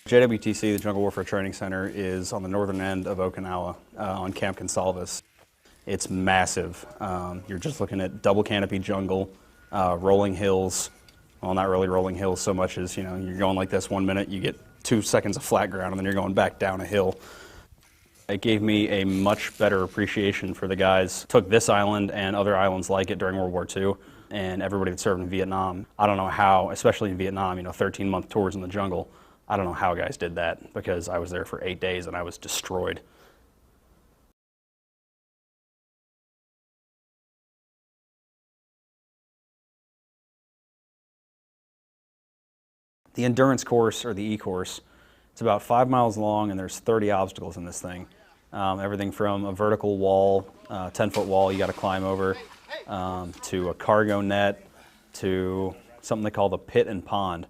JWTC, the Jungle Warfare Training Center, is on the northern end of Okinawa on Camp Gonsalves. It's massive. You're just looking at double canopy jungle, rolling hills. Well, not really rolling hills so much as, you're going like this 1 minute, you get 2 seconds of flat ground, and then you're going back down a hill. It gave me a much better appreciation for the guys. Took this island and other islands like it during World War II, and everybody that served in Vietnam. I don't know how, especially in Vietnam, 13-month tours in the jungle. I don't know how guys did that, because I was there for 8 days and I was destroyed. The endurance course, or the E-course, it's about 5 miles long, and there's 30 obstacles in this thing. Everything from a vertical wall, 10-foot wall you got to climb over, to a cargo net, to something they call the pit and pond.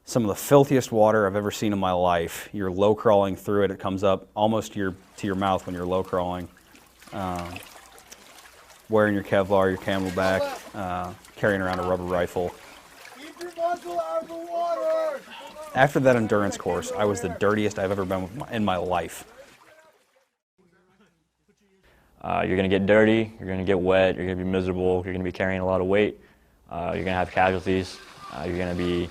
Some of the filthiest water I've ever seen in my life. You're low crawling through it. It comes up almost to your mouth when you're low crawling. Wearing your Kevlar, your Camelback, carrying around a rubber rifle. Keep your muzzle out of the water! After that endurance course, I was the dirtiest I've ever been in my life. You're going to get dirty, you're going to get wet, you're going to be miserable, you're going to be carrying a lot of weight, you're going to have casualties, you're going to be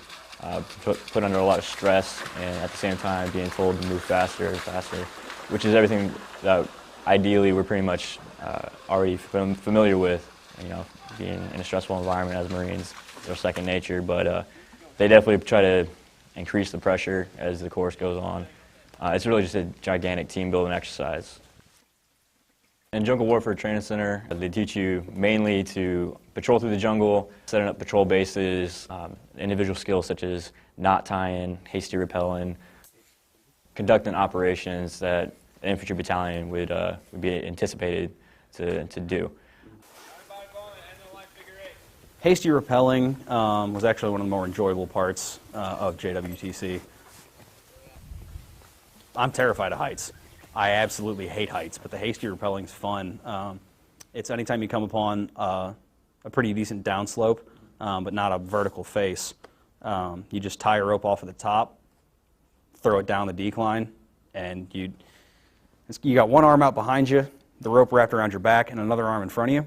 put under a lot of stress, and at the same time being told to move faster and faster, which is everything that ideally we're pretty much already familiar with. Being in a stressful environment as Marines, it's second nature, but they definitely try to increase the pressure as the course goes on. It's really just a gigantic team building exercise. In Jungle Warfare Training Center, they teach you mainly to patrol through the jungle, setting up patrol bases, individual skills such as knot tying, hasty rappelling, conducting operations that an infantry battalion would be anticipated to do. Hasty rappelling was actually one of the more enjoyable parts of JWTC. I'm terrified of heights. I absolutely hate heights, but the hasty rappelling is fun. It's anytime you come upon a pretty decent downslope, but not a vertical face. You just tie a rope off at the top, throw it down the decline, and you got one arm out behind you, the rope wrapped around your back, and another arm in front of you,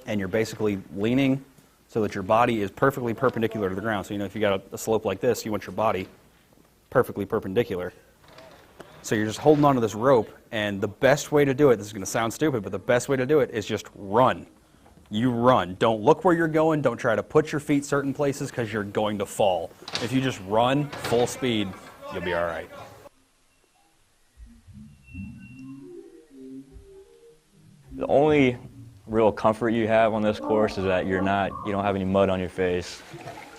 and you're basically leaning so that your body is perfectly perpendicular to the ground. So if you got a slope like this, you want your body perfectly perpendicular. So you're just holding onto this rope, and the best way to do it, this is going to sound stupid, but the best way to do it is just run. You run. Don't look where you're going. Don't try to put your feet certain places because you're going to fall. If you just run full speed, you'll be all right. The only real comfort you have on this course is that you don't have any mud on your face,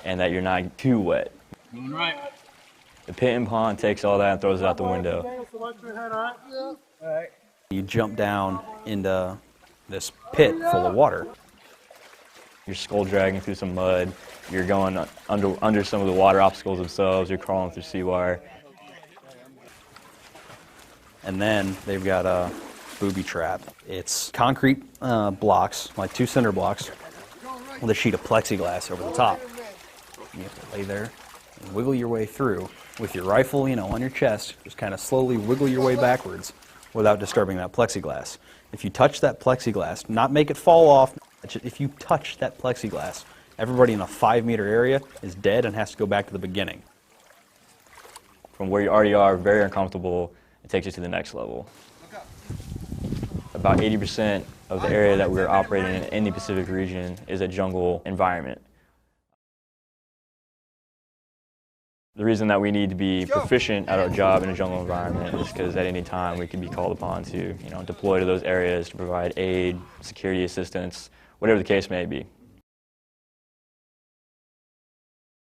and that you're not too wet. Moving right. The pit and pond takes all that and throws it out the window. You jump down into this pit full of water. You're skull dragging through some mud. You're going under some of the water obstacles themselves. You're crawling through sea wire. And then they've got a booby trap. It's concrete blocks, like 2 cinder blocks, with a sheet of plexiglass over the top. You have to lay there and wiggle your way through with your rifle, on your chest. Just kind of slowly wiggle your way backwards without disturbing that plexiglass. If you touch that plexiglass, not make it fall off, if you touch that plexiglass, everybody in a 5-meter area is dead and has to go back to the beginning. From where you already are, very uncomfortable, it takes you to the next level. About 80% of the area that we're operating in the Pacific region is a jungle environment. The reason that we need to be proficient at our job in a jungle environment is because at any time we could be called upon to, deploy to those areas to provide aid, security assistance, whatever the case may be.